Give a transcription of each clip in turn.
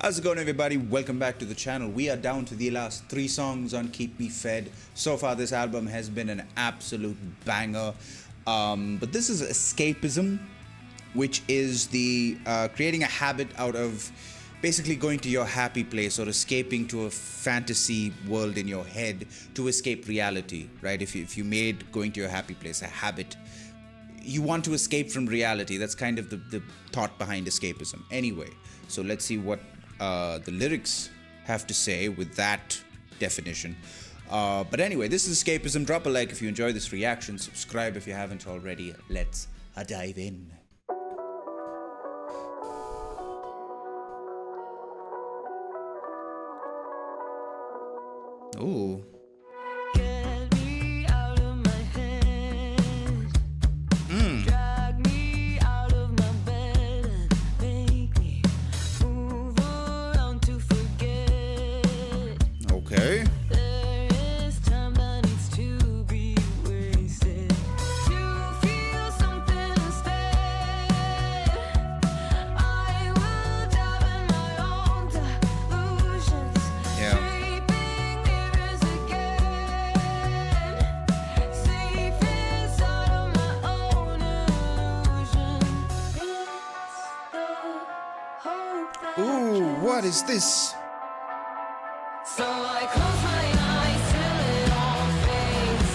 How's it going, everybody? Welcome back to the channel. We are down to the last 3 songs on Keep Me Fed. So far this album has been an absolute banger, but this is Escapism, which is the creating a habit out of basically going to your happy place or escaping to a fantasy world in your head to escape reality, right? If you made going to your happy place a habit, you want to escape from reality. That's kind of the thought behind escapism. Anyway, so let's see what the lyrics have to say with that definition. But anyway, this is Escapism. Drop a like if you enjoy this reaction. Subscribe if you haven't already. Let's dive in. Ooh. Okay. There is time that needs to be wasted to feel something instead. I will dive in my own delusions, shaping mirrors again, safe inside of my own illusion. It's the hope that Ooh, what is this? So I close my eyes till it all fades,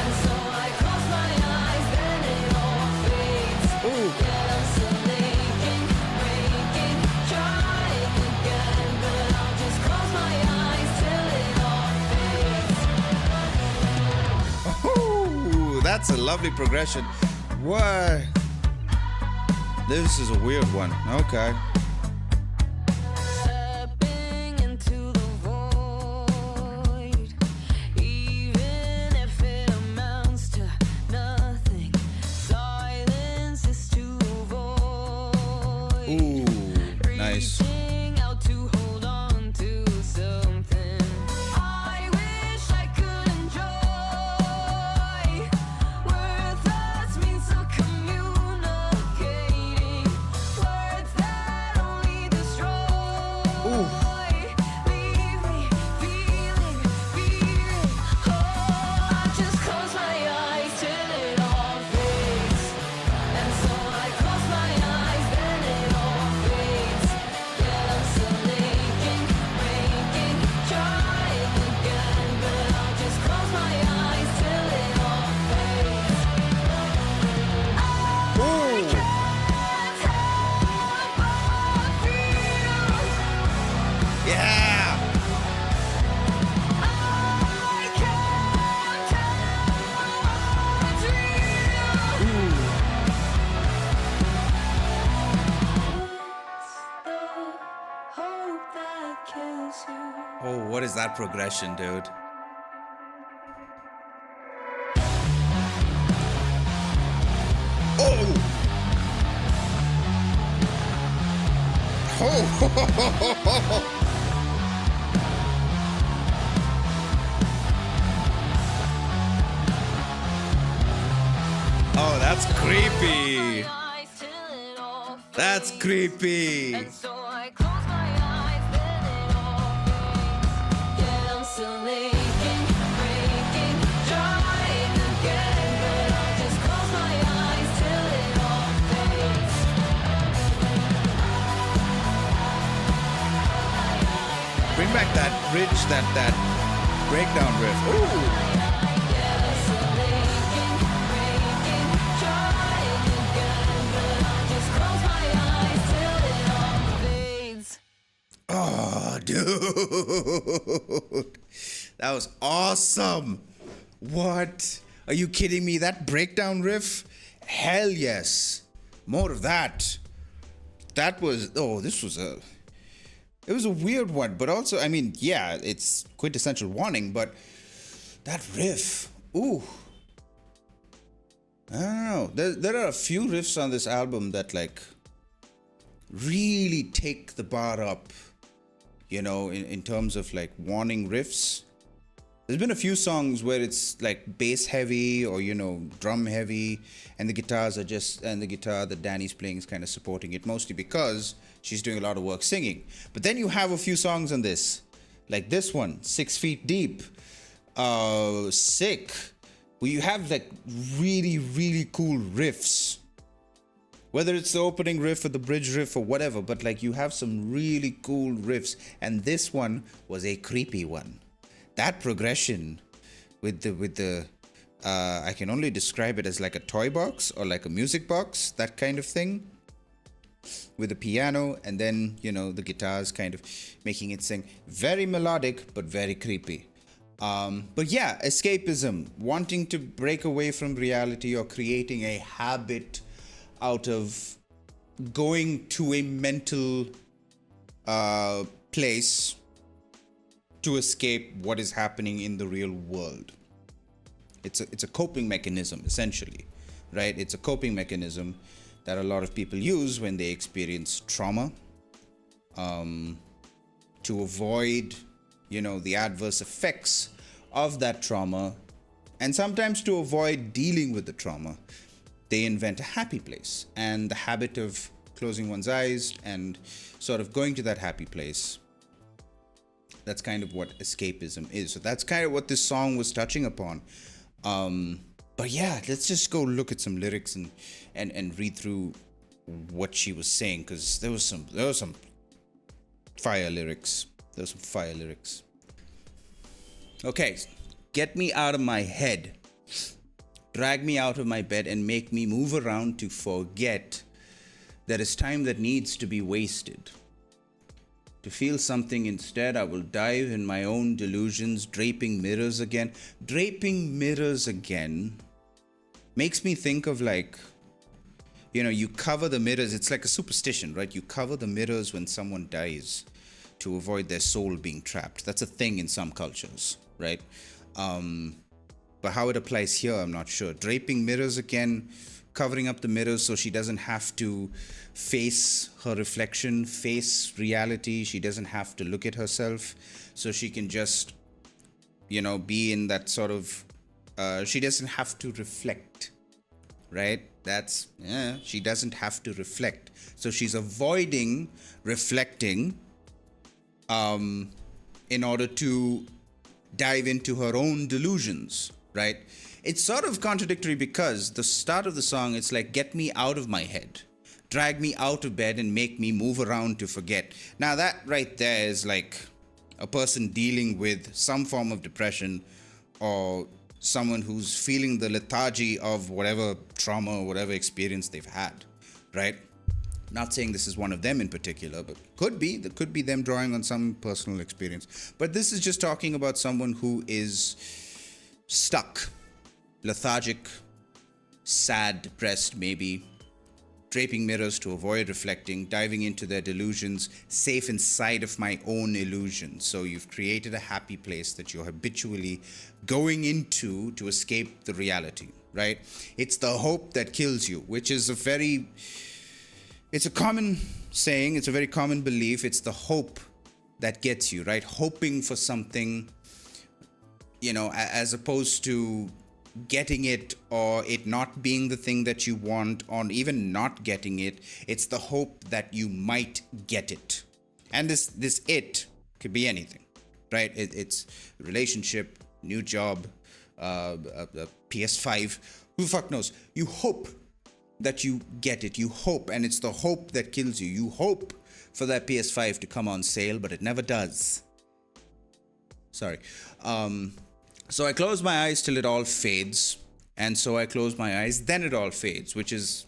and so I close my eyes, then it all fades. Ooh. Yet I'm still aching, breaking, trying again, but I'll just close my eyes till it all fades. Ooh, that's a lovely progression. What? This is a weird one. Okay. Stepping into the void, even if it amounts to nothing, silence is to avoid. Ooh, nice. Reaching out to hold on to something. I wish I could enjoy worthless means of communicating, words that only destroy. Ooh. Leave me feeling, fearing. Oh, I just close my eyes till it all fades, and so I close my eyes, then it all fades. Yet I'm still aching, breaking, trying again, but I'll just close my eyes till it all fades. Ooh. Can't help but feel. Yeah. I can't tell it's real. Ooh. It's the hope that kills you. Oh, what is that progression, dude? Oh. Oh. Oh, that's creepy. Eyes till it all That's fades. creepy. And so I close my eyes, then it all fades. Yet I'm still aching, breaking, trying again, but I'll just close my eyes till it all fades. Bring back that bridge, that breakdown riff. Ooh. Yet I'm still aching, breaking, trying again, but I'll just close my eyes till it all fades. Oh, dude. That was awesome. What? Are you kidding me? That breakdown riff? Hell yes. More of that. That was, it was a weird one, but also, I mean, yeah, it's quintessential Warning, but that riff, ooh. I don't know. There are a few riffs on this album that like really take the bar up, you know, in terms of like Warning riffs. There's been a few songs where it's like bass heavy or, drum heavy, and the guitar that Danny's playing is kind of supporting it, mostly because she's doing a lot of work singing. But then you have a few songs on this, like this one, 6 Feet Deep, Sick, where you have like really, really cool riffs. Whether it's the opening riff or the bridge riff or whatever, but like you have some really cool riffs, and this one was a creepy one. That progression with the I can only describe it as like a toy box or like a music box, that kind of thing, with the piano and then the guitars kind of making it sing. Very melodic but very creepy. But yeah, escapism, wanting to break away from reality or creating a habit out of going to a mental place to escape what is happening in the real world. It's a coping mechanism, essentially, right? It's a coping mechanism that a lot of people use when they experience trauma, to avoid, the adverse effects of that trauma, and sometimes to avoid dealing with the trauma. They invent a happy place, and the habit of closing one's eyes and sort of going to that happy place. That's kind of what escapism is. So that's kind of what this song was touching upon. But yeah, let's just go look at some lyrics and read through what she was saying, because there was some fire lyrics. Okay, get me out of my head. Drag me out of my bed and make me move around to forget there is time that needs to be wasted. To feel something instead, I will dive in my own delusions, draping mirrors again. Draping mirrors again makes me think of like, you cover the mirrors. It's like a superstition, right? You cover the mirrors when someone dies to avoid their soul being trapped. That's a thing in some cultures, right? But how it applies here, I'm not sure. Draping mirrors again, covering up the mirrors so she doesn't have to face her reflection, face reality. She doesn't have to look at herself, so she can just, be in that sort of, she doesn't have to reflect, right? She doesn't have to reflect. So she's avoiding reflecting in order to dive into her own delusions, right? It's sort of contradictory because the start of the song, it's like, get me out of my head, drag me out of bed and make me move around to forget. Now that right there is like a person dealing with some form of depression, or someone who's feeling the lethargy of whatever trauma or whatever experience they've had, right? Not saying this is one of them in particular, but could be them drawing on some personal experience. But this is just talking about someone who is stuck, lethargic, sad, depressed, maybe, draping mirrors to avoid reflecting, diving into their delusions, safe inside of my own illusion. So you've created a happy place that you're habitually going into to escape the reality, right? It's the hope that kills you, which is it's a common saying, it's a very common belief. It's the hope that gets you, right? Hoping for something, as opposed to getting it or it not being the thing that you want, or even not getting it. It's the hope that you might get it. And this it could be anything, right? It's a relationship, new job, a PS5, who the fuck knows? You hope that you get it. You hope, and it's the hope that kills you. You hope for that PS5 to come on sale, but it never does. Sorry. So I close my eyes till it all fades, and so I close my eyes, then it all fades, which is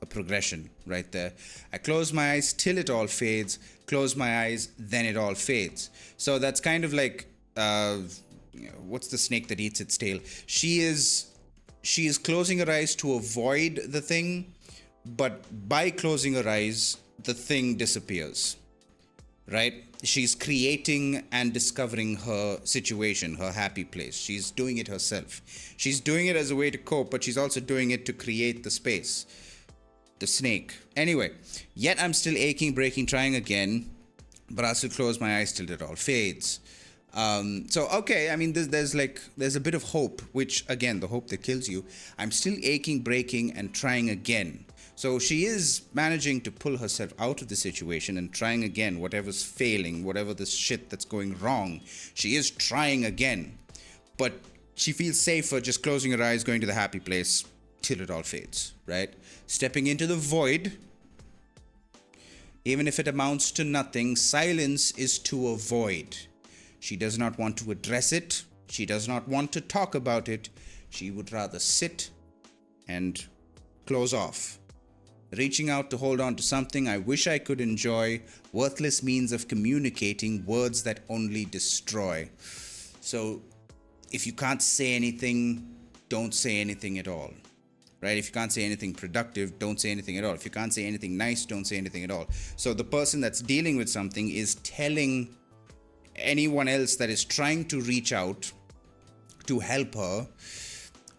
a progression right there. I close my eyes till it all fades, close my eyes, then it all fades. So that's kind of like, what's the snake that eats its tail? She is closing her eyes to avoid the thing, but by closing her eyes, the thing disappears, right? She's creating and discovering her situation, her happy place. She's doing it herself. She's doing it as a way to cope, but she's also doing it to create the space. The snake. Anyway, yet I'm still aching, breaking, trying again, but I'll still close my eyes till it all fades. So okay, I mean, there's a bit of hope, which again, the hope that kills you. I'm still aching, breaking, and trying again. So she is managing to pull herself out of the situation and trying again. Whatever's failing, whatever this shit that's going wrong, she is trying again. But she feels safer just closing her eyes, going to the happy place till it all fades. Right, stepping into the void. Even if it amounts to nothing, silence is to avoid. She does not want to address it. She does not want to talk about it. She would rather sit and close off. Reaching out to hold on to something I wish I could enjoy. Worthless means of communicating, words that only destroy. So, if you can't say anything, don't say anything at all. Right? If you can't say anything productive, don't say anything at all. If you can't say anything nice, don't say anything at all. So the person that's dealing with something is telling anyone else that is trying to reach out to help her,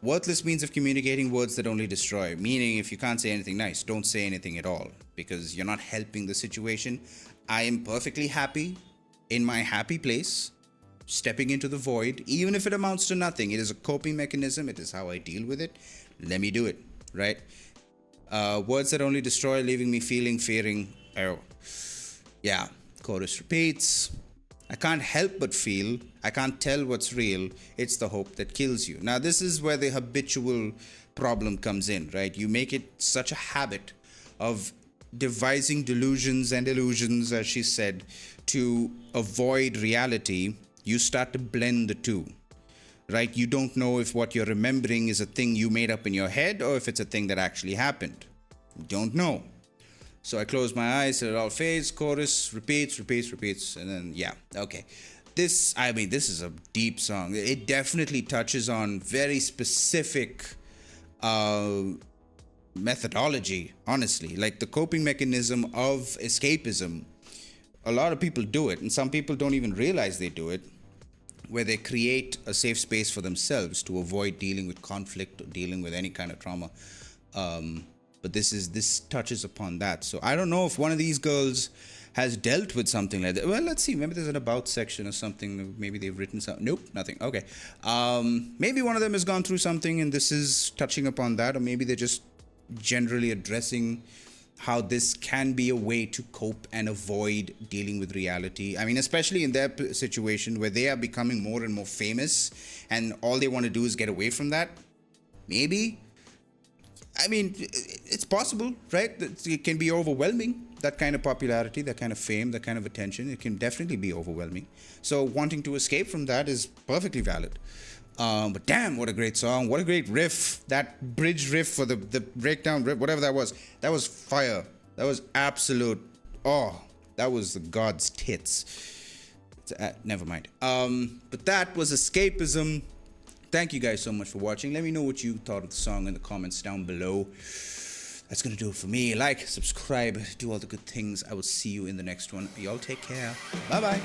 worthless means of communicating, words that only destroy. Meaning, if you can't say anything nice, don't say anything at all, because you're not helping the situation. I am perfectly happy in my happy place, stepping into the void, even if it amounts to nothing. It is a coping mechanism. It is how I deal with it. Let me do it, right? Words that only destroy, leaving me feeling, fearing. Oh, yeah. Chorus repeats. I can't help but feel. I can't tell what's real. It's the hope that kills you. Now, this is where the habitual problem comes in, right? You make it such a habit of devising delusions and illusions, as she said, to avoid reality. You start to blend the two. Right? You don't know if what you're remembering is a thing you made up in your head or if it's a thing that actually happened. You don't know. So I close my eyes, it all fades, chorus, repeats, and then, yeah, okay. This is a deep song. It definitely touches on very specific methodology, honestly. Like the coping mechanism of escapism. A lot of people do it, and some people don't even realize they do it, where they create a safe space for themselves to avoid dealing with conflict or dealing with any kind of trauma. But this touches upon that. So I don't know if one of these girls has dealt with something like that. Well, let's see. Maybe there's an about section or something. Maybe they've written something. Nope, nothing. Okay. Maybe one of them has gone through something and this is touching upon that. Or maybe they're just generally addressing how this can be a way to cope and avoid dealing with reality. I mean, especially in their situation where they are becoming more and more famous and all they want to do is get away from that. Maybe. I mean, it's possible, right? It can be overwhelming. That kind of popularity, that kind of fame, that kind of attention, it can definitely be overwhelming. So wanting to escape from that is perfectly valid. But damn, what a great song. What a great riff. That bridge riff for the breakdown riff, whatever that was fire. That was absolute, that was the God's tits. Never mind. But that was Escapism. Thank you guys so much for watching. Let me know what you thought of the song in the comments down below. That's going to do it for me. Like, subscribe, do all the good things. I will see you in the next one. Y'all take care. Bye-bye.